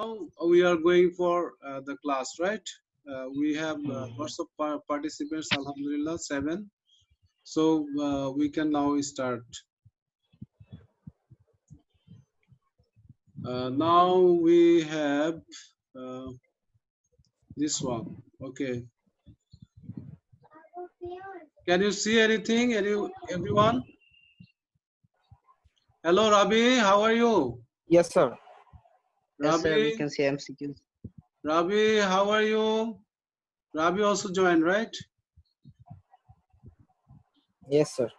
Now we are going for the class, right? We have lots of participants, Alhamdulillah, 7. So we can now start. Now we have this one. Okay. Can you see anything? Everyone? Hello, Rabi. How are you? Yes, sir. Yes, sir, we Rabi, can see MCQs. Rabi, how are you? Rabi also joined, right? Yes, sir.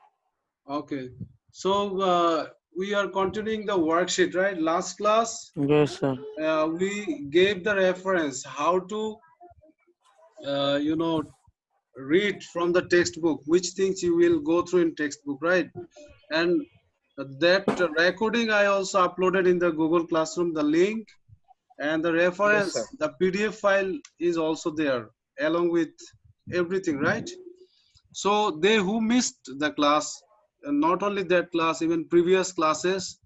Okay. So we are continuing the worksheet, right? Last class, Yes, sir. we gave the reference how to, read from the textbook, which things you will go through in textbook, right? And that recording I also uploaded in the Google Classroom, the link and the Yes, reference, sir. the PDF file is also there along with everything, right? So they who missed the class, and not only that class, even previous classes,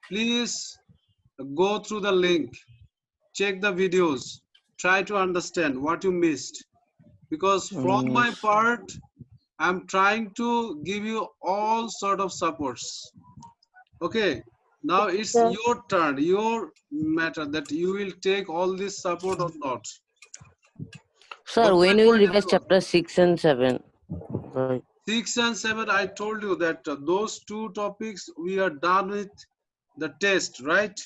please go through the link, check the videos, try to understand what you missed. Because from my Yes. part, I'm trying to give you all sort of supports. Okay, now it's your turn, your matter that you will take all this support or not. Sir, Got my when you will point, revise everyone? chapter 6 and 7? Right. 6 and 7, I told you that those two topics we are done with the test, right?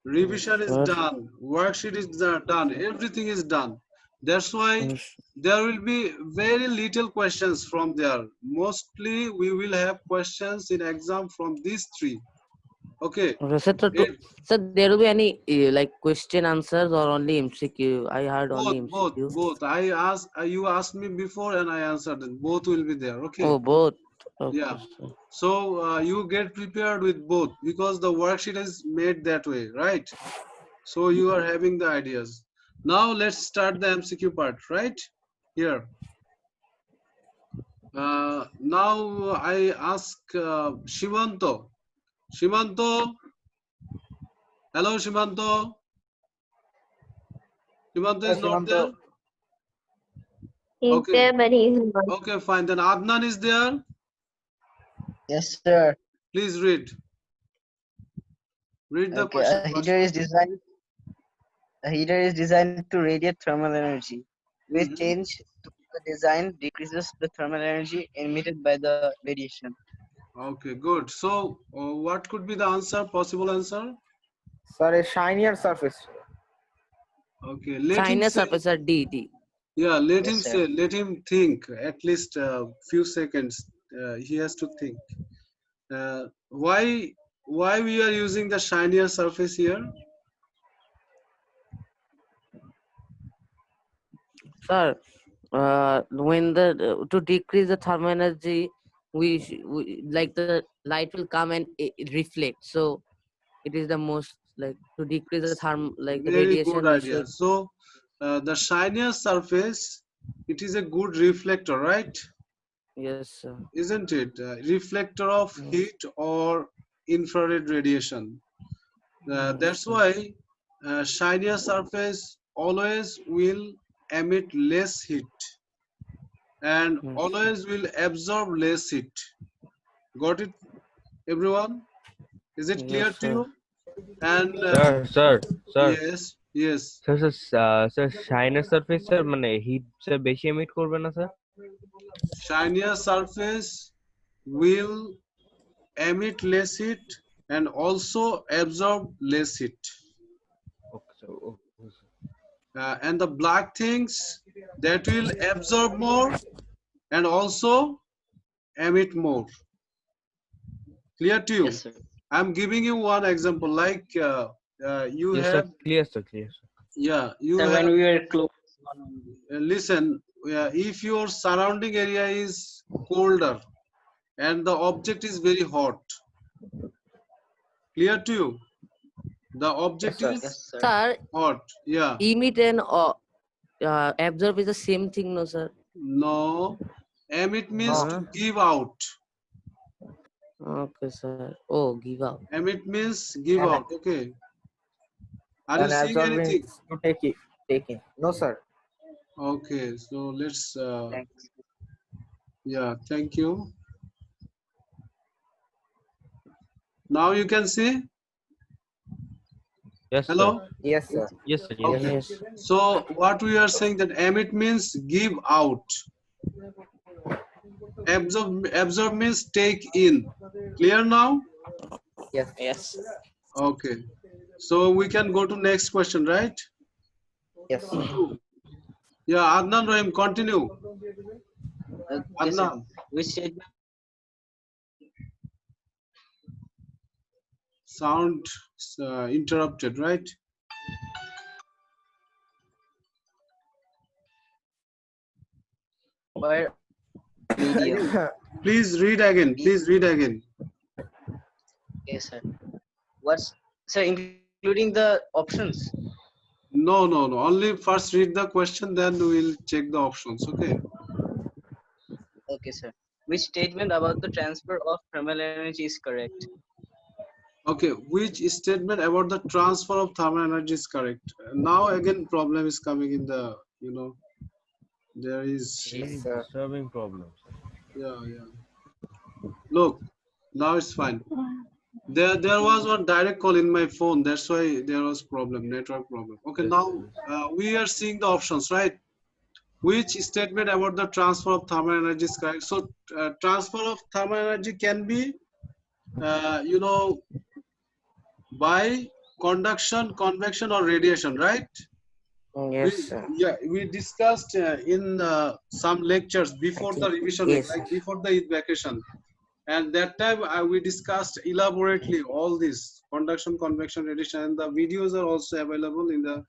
Revision is Yes. done, worksheet is done, everything is done. That's why Yes. there will be very little questions from there. Mostly we will have questions in exam from these three. Okay. Okay, sir, sir, there will be any like question answers or only MCQ? I heard only MCQ. Both. You asked me before and I answered it. Both will be there. Okay. Oh, both. Okay, Yeah. sir. So you get prepared with both because the worksheet is made that way, right? So you are having the ideas. Now let's start the MCQ part, right? Here. Now I ask Shimanto. Shimanto. Hello, Shimanto. Shimanto is Yes, not there? Shimanto. He's Okay. there, but he's not. Okay, fine. Then Adnan is there. Yes, sir. Please read. Read the Okay, question. a heater is designed to radiate thermal energy. Which Mhm. change to the design decreases the thermal energy emitted by the radiation? Okay, good. So, what could be the answer? Possible answer? Sir, a shinier surface. Okay, let him China say. surface are D. Yeah, let him Yes, sir. say. Let him think. At least a few seconds. He has to think. Why we are using the shinier surface here? Sir, when the to decrease the thermal energy, we like the light will come and it reflect. So it is the most like to decrease the like the Very good radiation. We idea. should. So, the shinier surface, it is a good reflector, right? Yes, sir. Isn't it? Reflector of heat or infrared radiation. Yes, That's sir. why shinier surface always will emit less heat and Yes, sir. always will absorb less heat. Got it, everyone? Is it Yes, clear to sir. you? And sir, yes, yes. sir, shiner surface sir মানে heat sir বেশি emit করবে না sir? Shinier surface will emit less heat and also absorb less heat. Okay, sir. Okay, sir. And the black things that will absorb more and also emit more. Clear to you? Yes, sir. I'm giving you one example. Like you Yes, sir. have, Clear, sir. Clear, sir. yeah, you Sir, have. when we were close. Listen, if your surrounding area is colder and the object is very hot, clear to you? The Yes, object sir. is Yes, sir. Sir, hot. Yeah. emit and absorb is the same thing, no, sir? No. Emit means No. to give out. Okay, sir. Oh, give out. Emit means give Emit. out. Okay. Are you And seeing absorb anything? means to take in. No, sir. Okay, so let's Thanks. yeah, thank you. Now you can see. Yes, sir. Hello. Yes, sir. Yes, sir. Yes, Okay. sir. Yes. So what we are saying that emit means give out. Absorb means take in. Clear now? Yes. Yes. Okay. So we can go to next question, right? Yes, sir. Yeah, Adnan Rahim, continue. Okay, sir. Adnan, Which statement sound interrupted, right? were Yeah, medium? again. Please read again. Please read again. Okay, sir. What's sir, including the options? No, no, no. Only first read the question, then we'll check the options. Okay. Okay, sir. Which statement about the transfer of thermal energy is correct? Okay. Which statement about the transfer of thermal energy is correct? Now again, problem is coming in the, there is, Yes, Really sir. disturbing problems. yeah, yeah. Look, now it's fine. There was one direct call in my phone. That's why there was problem, network problem. Okay, Yes, now sir. we are seeing the options, right? Which statement about the transfer of thermal energy is correct? So transfer of thermal energy can be, by conduction, convection, or radiation, right? Yes, sir. We discussed in some lectures I before the think revision week, yes, sir. like before the Eid vacation. And that time we discussed elaborately all this conduction, convection, radiation, and the videos are also available in the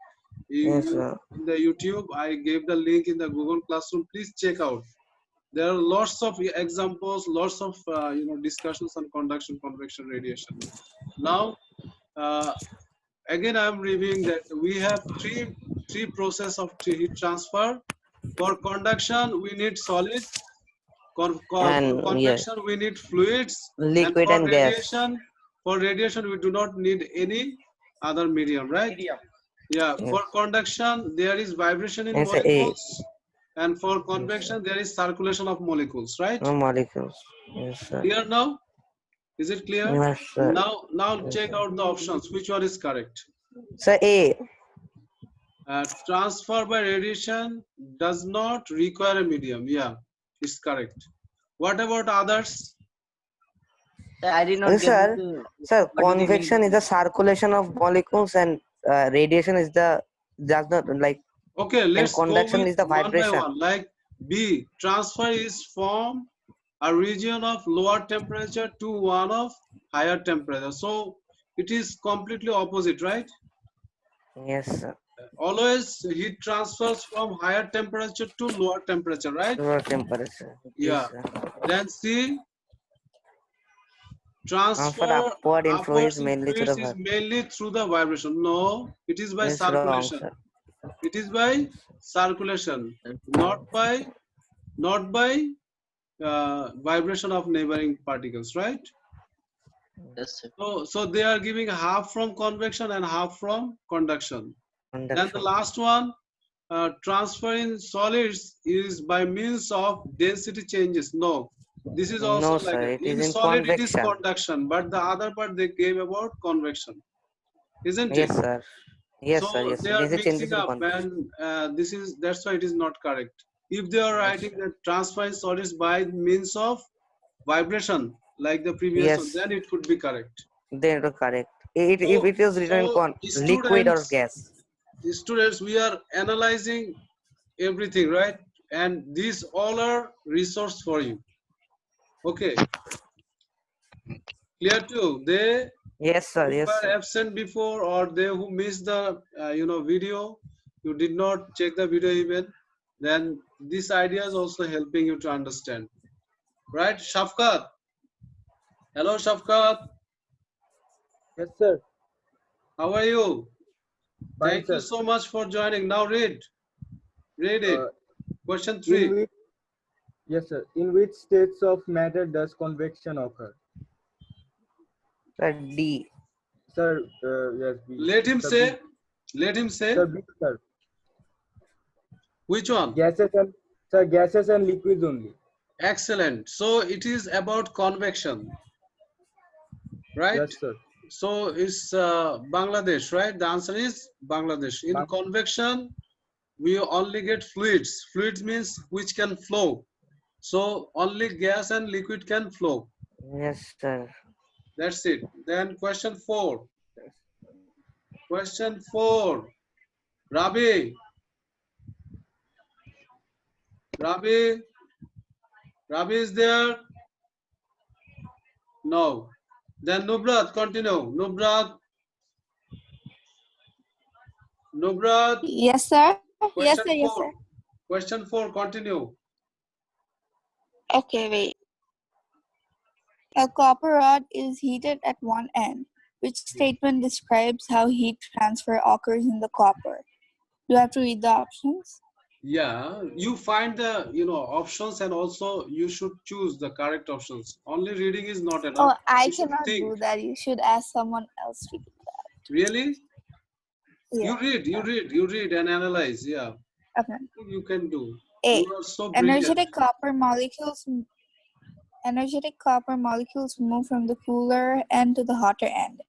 Yes, sir. in the YouTube. I gave the link in the Google Classroom. Please check out. There are lots of examples, lots of discussions on conduction, convection, radiation. Now, uh, again, I am reviewing that we have three process of heat transfer. For conduction, we need solid. For And yes, convection, we need fluids, and liquid and gas. for radiation, we do not need any other medium, right? Yeah. Yes. For conduction, there is vibration in Yes, A. molecules, and for Yes, sir. convection, there is circulation of molecules, right? No molecules. Yes, sir. Clear now? Is it clear? Yes, sir. Now Yes, check sir. out the options. Which one is correct? Sir, A. Transfer by radiation does not require a medium. Yeah, it's correct. What about others? Sir, I did not Yes, get sir. the Sir, what do they mean by convection is the this? circulation of molecules, and radiation is the does not like, Okay, and let's go conduction with is the one by vibration. one. Like B, transfer is from a region of lower temperature to one of higher temperature. So it is completely opposite, right? Yes, sir. Always heat transfers from higher temperature to lower temperature, right? Lower temperature. Yeah. Yes, sir. Then C, Transfer transfer upward in upwards fluids in mainly to fluids the is mainly through the vibration. No, it is by It's wrong, circulation. sir. It is by circulation, not by vibration of neighboring particles, right? Yes, sir. So they are giving half from convection and half from conduction. Then the Conduction. last one, transfer in solids is by means of density changes. No, this is also No, like sir. that. It is In in solid it is convection. conduction, but the other part they gave about convection, isn't it? Yes, sir. Yes, sir. So Yes, they sir. are This is changes mixing in up, convection. and that's why it is not correct. If they are Yes, writing sir. that transfer in solids by means of vibration, like the previous one, Yes, then it would be correct. they are correct. If So, it is written in so liquid or gas. students, we are analyzing everything, right? And these all are resource for you. Okay, clear too. They Yes, sir. who Yes, were sir. absent before, or they who missed the video, you did not check the video even, then this idea is also helping you to understand, right? Shafkat, hello Shafkat, Yes, sir. how are you? Fine, Thank you sir. so much for joining. Now read it. Uh, Question in 3. which Yes, sir. In which states of matter does convection occur? Sir, D. Sir, yes, B. Let him Sir, B. say. Let him say. Sir, B, sir. Which one? Gases and liquids only. Excellent. So it is about convection, right? Yes, sir. So it's Bangladesh, right? The answer is Bangladesh. In convection, we only get fluids. Fluids means which can flow. So only gas and liquid can flow. Yes, sir. That's it. Then question 4. Question 4. Rabi. Rabi. Rabi is there? No. Then Nubrat, continue. Nubrat. Nubrat. Yes, sir. Yes, Question sir. Yes, 4. sir. Question 4, continue. Okay, wait. A copper rod is heated at one end. Which statement describes how heat transfer occurs in the copper? Do I have to read the options? Yeah, you find the options, and also you should choose the correct options. Only reading is not enough. Oh, I You should cannot think. do that. You should ask someone else to do that. Really? Yeah. You read and analyze. Yeah, Okay. you can do. A. You are so brilliant. Energetic copper molecules move from the cooler end to the hotter end.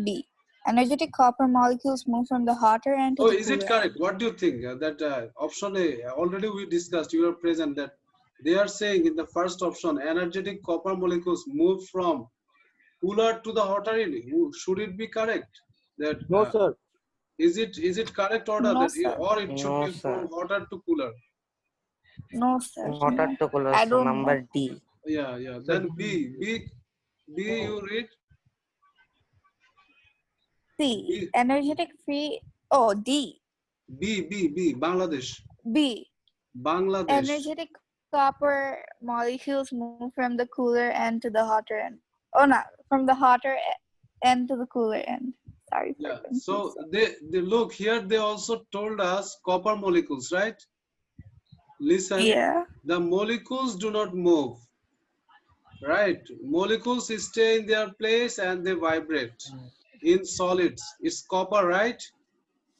B. Energetic copper molecules move from the hotter end to Oh, the is cooler it correct? end. What do you think? That option A, already we discussed, you are present, that they are saying in the first option, energetic copper molecules move from cooler to the hotter end. Should it be correct? That No, sir. is it correct order No, that sir. or it should No, be from sir. hotter to cooler? No, sir. Not No. at the color. I So don't number know. D. Yeah. Sir, Then B, you read. C. B, Energetic free. Oh, D. B, Bangladesh. B. Bangladesh. Energetic copper molecules move from the cooler end to the hotter end. Oh, no. From the hotter end to the cooler end. Sorry for Yeah. confusion. So they look here. They also told us copper molecules, right? Listen. Yeah. The molecules do not move, right? Molecules stay in their place and they vibrate. In solids, it's copper, right?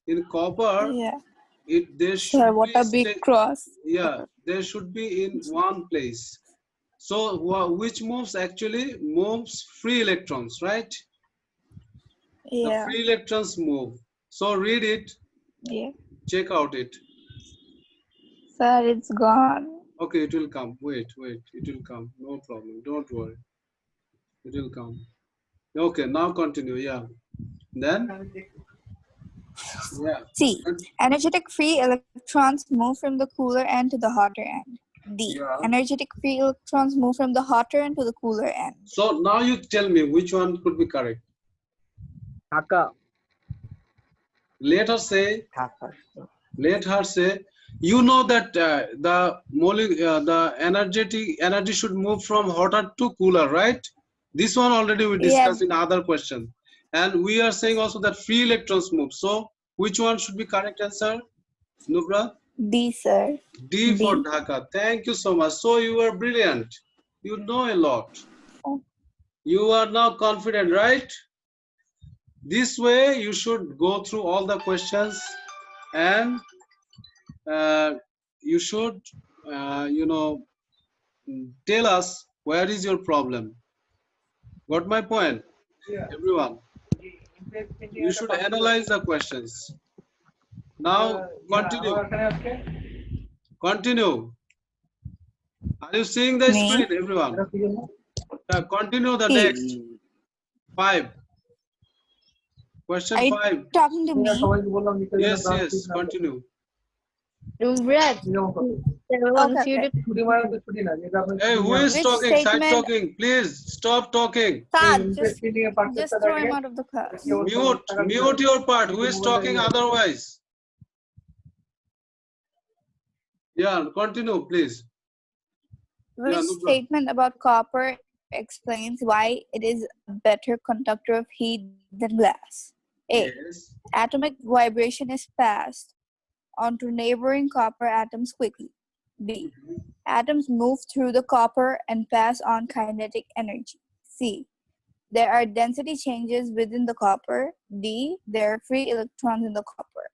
In copper, Yeah. there Sir, should what be a big cross. yeah, there should be in one place. So which moves actually moves free electrons, right? The Yeah. free electrons move. So read it, Yeah. check out it. Sir, it's gone. Okay, it will come. Wait, it will come. No problem. Don't worry. It will come. Okay, now continue. Yeah. Then, yeah. C. Energetic free electrons move from the cooler end to the hotter end. D. Yeah. Energetic free electrons move from the hotter end to the cooler end. So now you tell me which one could be correct. Dhaka. Let her say, Dhaka. you know that the energy should move from hotter to cooler, right? This one already we discussed in other question. And we are saying also that free electrons move. So which one should be correct answer, Nubra? D, sir. D for D. Dhaka. Thank you so much. So you are brilliant. You know a lot. Oh. You are now confident, right? This way you should go through all the questions and you should tell us where is your problem. Got my point? Everyone, you should analyze the questions. Now continue. Are you seeing the Me? screen, everyone? Continue the E. next 5. Question Are you 5. talking to me? Yes, continue. Brad, Okay. Hey, who is Which talking? Side statement? talking. Please stop talking. Sir, just throw him out of the class. Mute your part. Who is talking otherwise? Yeah, continue, please. Which Yeah, no problem. statement about copper explains why it is a better conductor of heat than glass? A. Yes. Atomic vibration is passed onto neighboring copper atoms quickly. B. Atoms move through the copper and pass on kinetic energy. C. There are density changes within the copper. D. There are free electrons in the copper.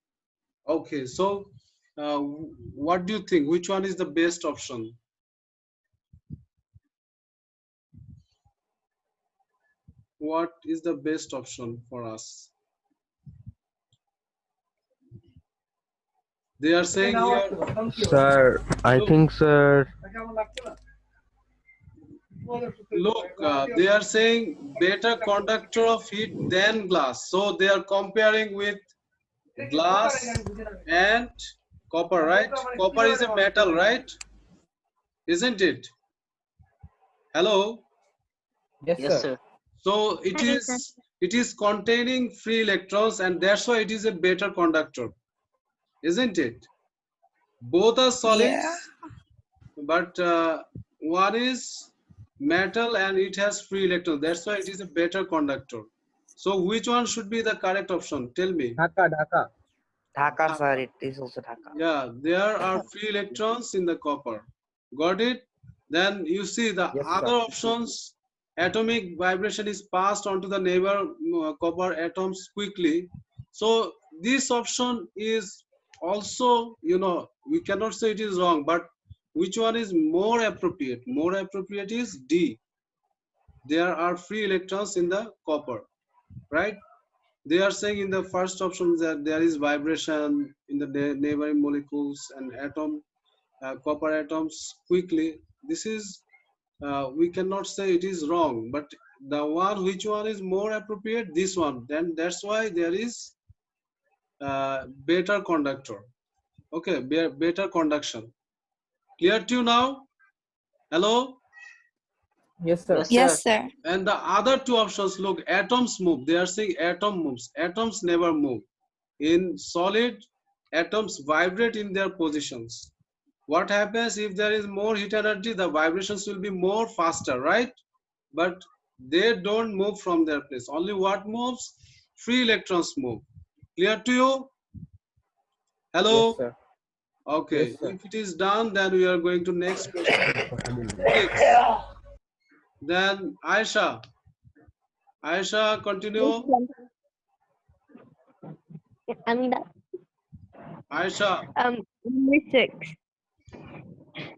Okay, so what do you think? Which one is the best option? What is the best option for us? They are saying here, Sir, I look, think, sir, they are saying better conductor of heat than glass. So they are comparing with glass and copper, right? Copper is a metal, right? Isn't it? Hello? Yes, Yes, sir. sir. So it is containing free electrons, and that's why it is a better conductor, isn't it? Both are solids, Yeah. but one is metal and it has free electrons. That's why it is a better conductor. So which one should be the correct option? Tell me. Dhaka. Dhaka, sir. It is also Dhaka. Yeah, there are free electrons in the copper. Got it? Then you see the Yes, other sir. options. Atomic vibration is passed onto the neighbor copper atoms quickly. So this option is also, we cannot say it is wrong, but which one is more appropriate? More appropriate is D. There are free electrons in the copper, right? They are saying in the first option that there is vibration in the neighboring molecules and copper atoms quickly. This is, we cannot say it is wrong, but the one, which one is more appropriate? This one. Then that's why there is better conductor. Okay, better conduction. Clear to you now? Hello? Yes, sir. Yes, sir. Yes, sir. And the other two options, look, atoms move. They are saying atom moves. Atoms never move. In solid, atoms vibrate in their positions. What happens if there is more heat energy? The vibrations will be more faster, right? But they don't move from their place. Only what moves? Free electrons move. Clear to you? Hello? Yes, sir. Okay. Yes, sir. If it is done, then we are going to next question. 6. Then Aisha. Aisha, continue. I'm the Aisha. number 6. The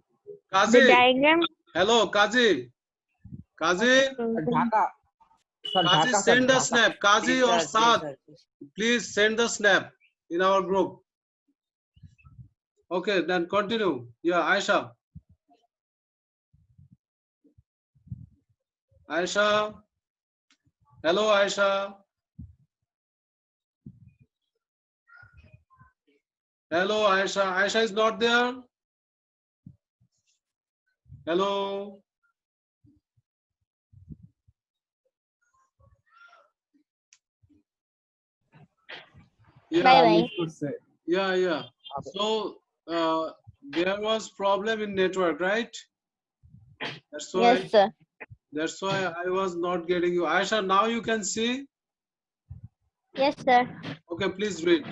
Kazi. diagram Hello, Kazi. Kazi. Dhaka. Sir, Kazi, Dhaka, sir. send a Dhaka. snap. Kazi or Saad, please send the snap in our group. Okay, then continue. Yeah, Aisha. Aisha. Hello, Aisha. Hello, Aisha. Aisha is not there. Hello. Yeah, Bye bye. yeah. So there was problem in network, right? That's why Yes, sir. I was not getting you. Aisha, now you can see. Yes, sir. Okay, please read.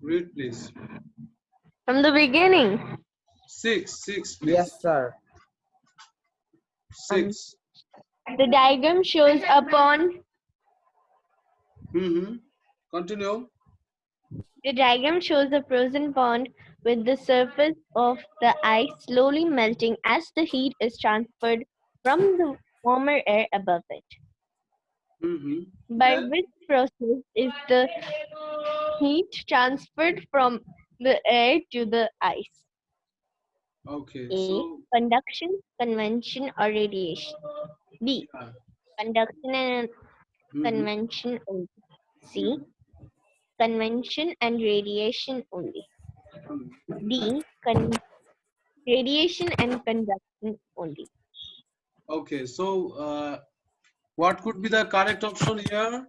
Read, please. From the beginning. 6, please. Yes, sir. 6. The diagram shows a pond. Continue. The diagram shows a frozen pond with the surface of the ice slowly melting as the heat is transferred from the warmer air above it. By Then, which process is the heat transferred from the air to the ice? okay, A. so Conduction, convention, or radiation. B. yeah. Conduction and convention only. C. Convention and radiation only. D. Radiation and conduction only. Okay, so what could be the correct option here?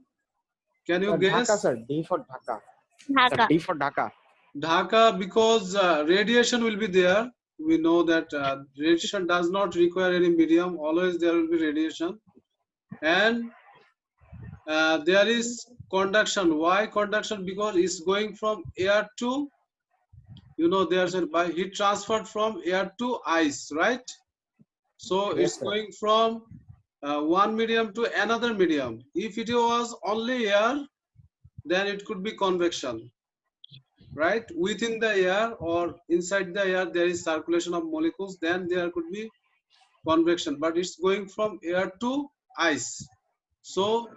Can you Dhaka, guess? sir. D for Dhaka. Sir, Dhaka. D for Dhaka. Dhaka, because radiation will be there. We know that radiation does not require any medium. Always there will be radiation. And there is conduction. Why conduction? Because it's going from air to, there's a by heat transferred from air to ice, right? So Yes, it's sir. going from one medium to another medium. If it was only air, then it could be convection, right? Within the air or inside the air, there is circulation of molecules, then there could be convection, but it's going from air to ice. So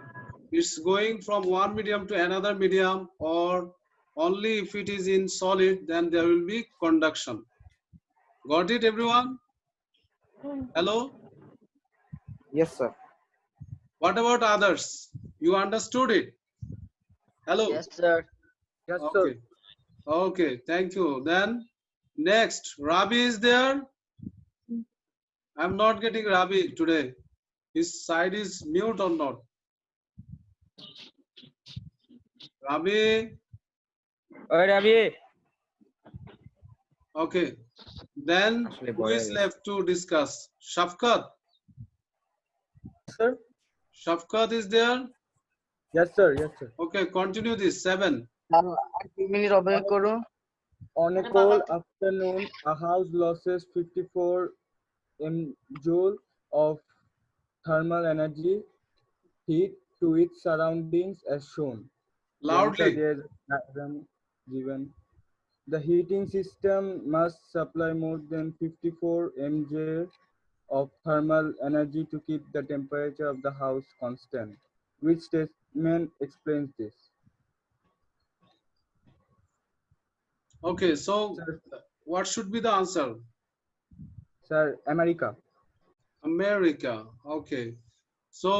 it's going from one medium to another medium, or only if it is in solid, then there will be conduction. Got it, everyone? Hello? Yes, sir. What about others? You understood it? Hello? Yes, sir. Yes, sir. Okay. Okay, thank you. Then next, Rabi is there? I'm not getting Rabi today. His side is mute or not? Rabi? ওই রাবি Okay. Then আসলে who বয়া is গেছে left to discuss? Shafkat? Sir. Shafkat is there? Yes, sir. Yes, sir. Okay, continue this. 7. 2 minute অপেক্ষা করো। On a cold afternoon, a house loses 54 mJ of thermal energy heat to its surroundings as shown. The answer Loudly. there is a diagram given. The heating system must supply more than 54 mJ of thermal energy to keep the temperature of the house constant. Which statement explains this? Okay, so Sir, what should be the answer? sir, America. America. Okay. So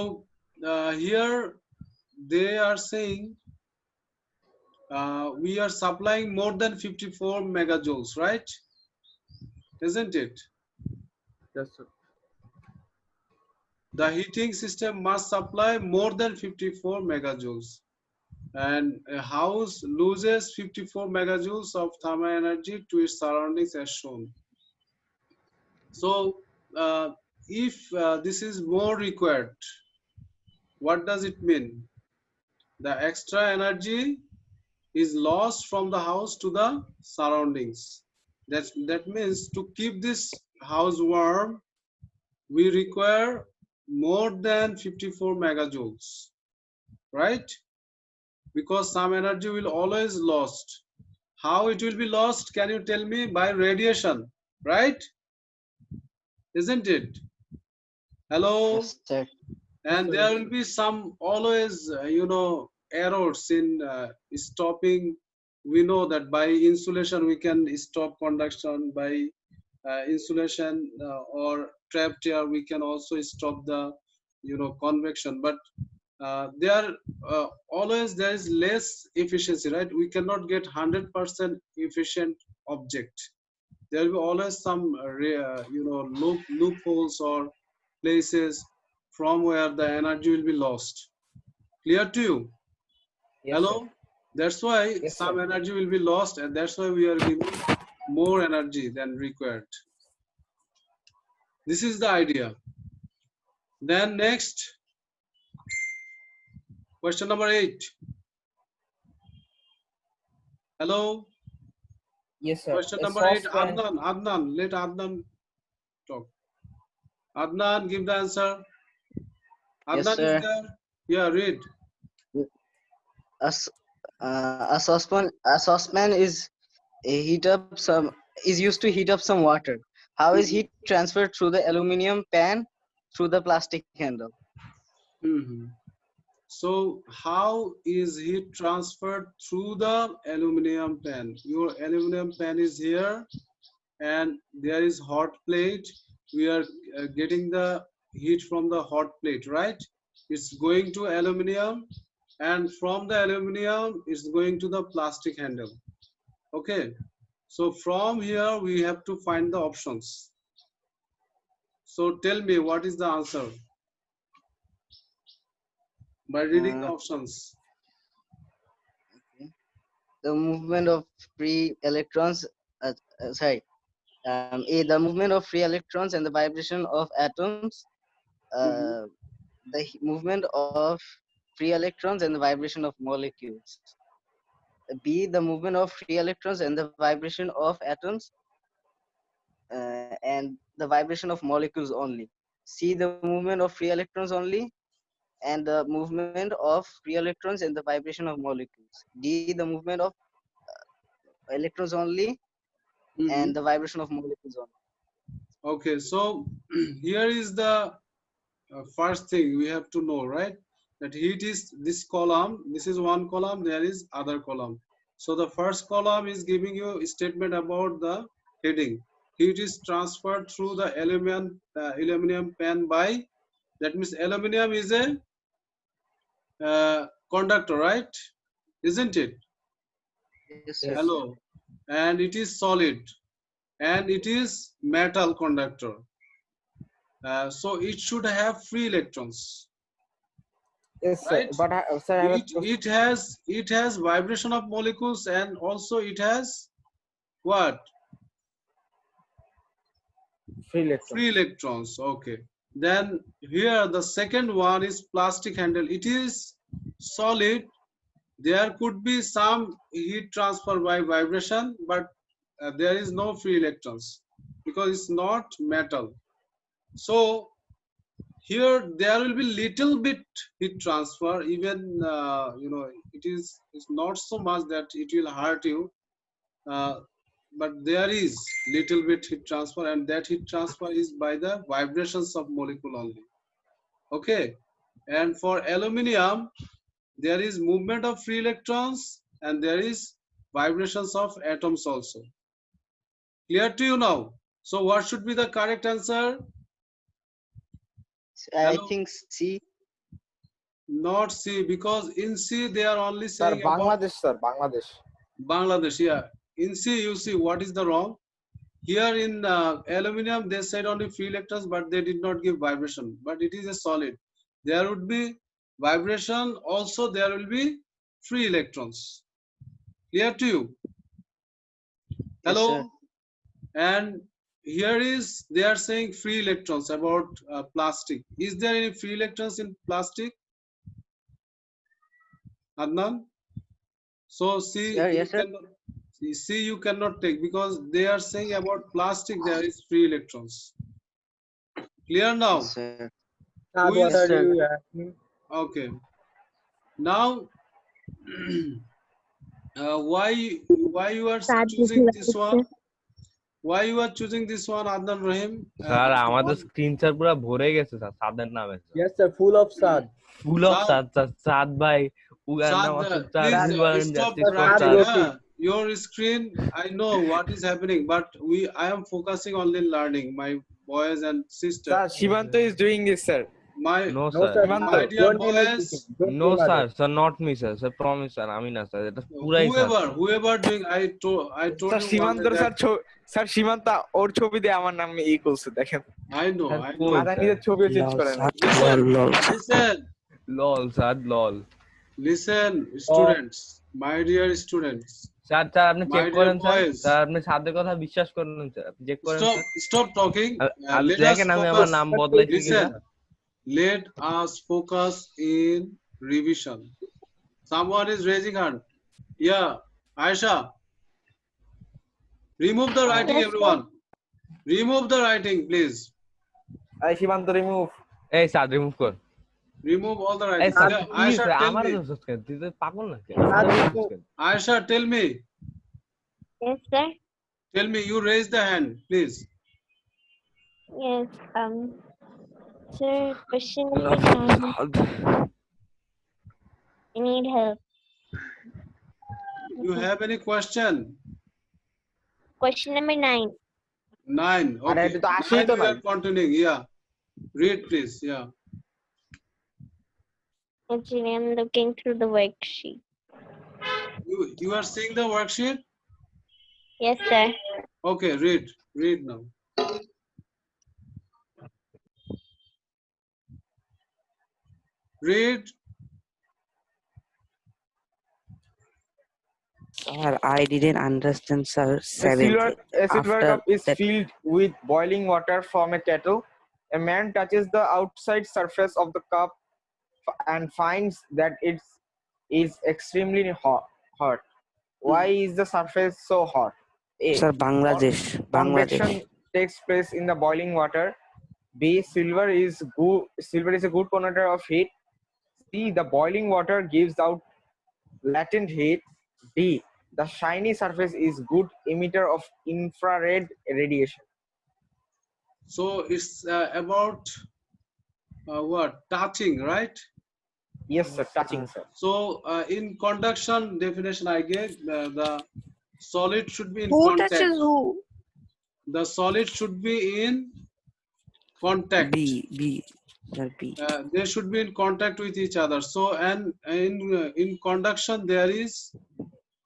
here they are saying we are supplying more than 54 megajoules, right? Isn't it? Yes, sir. The heating system must supply more than 54 megajoules, and a house loses 54 megajoules of thermal energy to its surroundings as shown. So if this is more required, what does it mean? The extra energy is lost from the house to the surroundings. That means to keep this house warm, we require more than 54 megajoules, right? Because some energy will always lost. How it will be lost? Can you tell me? By radiation, right? Isn't it? Hello? Yes, sir. And sir, there yes, will sir. be some always errors in stopping. We know that by insulation we can stop conduction, by insulation or trapped air we can also stop the convection, but there always there is less efficiency, right? We cannot get 100% efficient object. There will be always some loopholes or places from where the energy will be lost. Clear to you? Yes, Hello? sir. That's why Yes, some sir. energy will be lost, and that's why we are giving more energy than required. This is the idea. Then next, question number 8. Hello? Yes, sir. Question A number 8. saucepan. Adnan, let Adnan talk. Adnan, give the answer. Yes, Adnan is sir. there? Yeah, read. A saucepan is a heat up some is used to heat up some water. How is heat transferred through the aluminum pan through the plastic handle? Mhm. So how is heat transferred through the aluminum pan? Your aluminum pan is here, and there is hot plate. We are getting the heat from the hot plate, right? It's going to aluminum, and from the aluminum it's going to the plastic handle. Okay, so from here we have to find the options. So tell me, what is the answer by reading the Uh, options? the movement of free electrons. Sorry. A, the movement of free electrons and the vibration of atoms. Mhm. Uh, movement of free electrons and the vibration of molecules. B, the movement of free electrons and the vibration of atoms, and the vibration of molecules only. C, the movement of free electrons only, and the movement of free electrons and the vibration of molecules. D, the movement of electrons only and the vibration of molecules only. Okay, so here is the first thing we have to know, right? That heat is this column, this is one column, there is other column. So the first column is giving you a statement about the heading. Heat is transferred through the aluminum pan by, that means aluminum is a conductor, right? Isn't it? Yes, sir. Hello. And it is solid and it is metal conductor. So it should have free electrons, Yes, sir. right? But sir, I have a It has vibration of molecules and also it has what? Free electrons. Okay. Then here the second one is plastic handle. It is solid. There could be some heat transfer by vibration, but there is no free electrons because it's not metal. So here there will be little bit heat transfer, even it's not so much that it will hurt you, but there is little bit heat transfer, and that heat transfer is by the vibrations of molecule only. Okay. And for aluminum, there is movement of free electrons and there is vibrations of atoms also. Clear to you now? So what should be the correct answer? I Hello? think C. Not C, because in C they are only sir, saying about Bangladesh, sir, Bangladesh. Bangladesh. Yeah. In C, you see what is the wrong. Here in aluminum, they said only free electrons, but they did not give vibration. But it is a solid. There would be vibration. Also, there will be free electrons. Clear to you? Hello? Yes, sir. And here is, they are saying free electrons about plastic. Is there any free electrons in plastic? Adnan? So see, Sir, you yes, sir. cannot, see, you cannot take, because they are saying about plastic there is free electrons. Clear now? Yes, sir. Sad, Who what is are sir. you asking? okay? Now, why you are choosing this one? Why you are choosing this one, Adnan Rahim? Sir Mr. আমাদের Bond? Screen sir পুরো ভরে গেছে sir সাদের নামে Yes, sir. Full of sad. Full of Saad, Saad sir Saad ভাই Uganda Saad, Masud sir please গুলবান stop justice for Sad writing. Saad roti. Your screen, I know what is happening, but I am focusing only learning. My boys and sisters, Sir, Shivanto is doing this, sir. my no No, sir sir. my No. dear Don't name boys, everything. Don't no name sir others. Sir not me sir sir promise sir আমি না sir এটা পুরাই sir whoever doing, I told sir you one সীমান্তর day sir that sir Simanta ওর ছবি দিয়ে আমার নামে করছে দেখেন I know, স্যার I কই know. আর স্যার নিজের ছবিও চেঞ্জ করে না Listen, লল স্যার লল listen, students, my dear students, sir sir আপনি চেক my dear করেন স্যার boys, স্যার আপনি সাদের কথা বিশ্বাস করেন স্যার চেক করেন স্যার stop talking. আপনি Let us দেখেন আমি আমার focus. নাম বদলাইছি কিনা Listen, let us focus in revision. Someone is raising hand. Yeah, Aisha. Remove the writing, Yes, sir. everyone. Remove the writing, please. এই সীমান্ত রিমুভ এই স্যার রিমুভ কর Remove all the এই writing. স্যার Yeah, কি Aisha, sir tell আমার me. দোষ কেন তুই তো পাগল নাকি Sad আমার দোষ remove. কেন? Aisha, tell me. Yes, sir. Tell me. You raise the hand, please. Yes. Sir, question number 9. I need help. You have any question? Question number 9. 9. আরে Okay. এটা তো আসেই 9 তো we নাই are continuing. Yeah. Read, please. Yeah. Actually, I'm looking through the worksheet. You are seeing the worksheet? Yes, sir. Okay. Read. Read now. Read. Sir, I didn't understand, sir. A Seventh. silver After cup is that- filled with boiling water from a kettle. A man touches the outside surface of the cup and finds that it is extremely hot. Why is the surface so hot? A. Sir, Bangladesh. Convection takes place in the boiling water. B. Silver is a good conductor of heat. C. The boiling water gives out latent heat. D. The shiny surface is good emitter of infrared radiation. So it's about what? Touching, right? Yes, sir. Touching, sir. So in conduction definition I gave, the solid should be in Who contact. touches who? The solid should be in contact. B. Sir, B. They should be in contact with each other. So and in conduction there is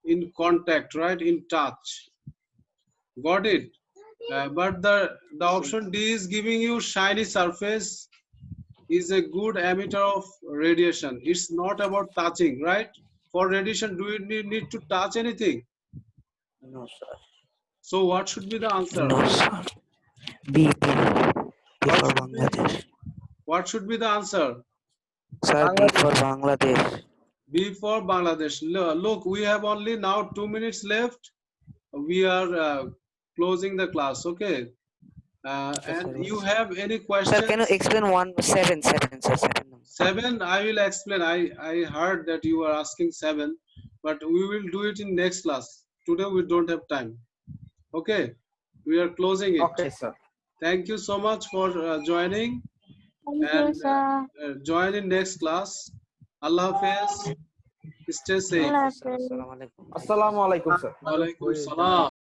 in contact, right? In touch. Got it? But the option D is giving you shiny surface is a good emitter of radiation. It's not about touching, right? For radiation, do you need to touch anything? No, sir. So what should be the answer? No, sir. B. B What for should be, Bangladesh. what should be the answer? Sir, B for Bangladesh. B for Bangladesh. Look, we have only now 2 minutes left. We are closing the class, okay? And you have any questions? Sir, can you explain 7, sir? 7, I will explain. I heard that you are asking 7, but we will do it in next class. Today we don't have time. Okay, we are closing it. Okay, sir. Thank you so much for joining. Thank And you, sir. join in next class. Allah Hafiz. Stay safe. Allah Hafiz. Assalamu alaikum. Assalamu alaikum, sir. Walaikum salam.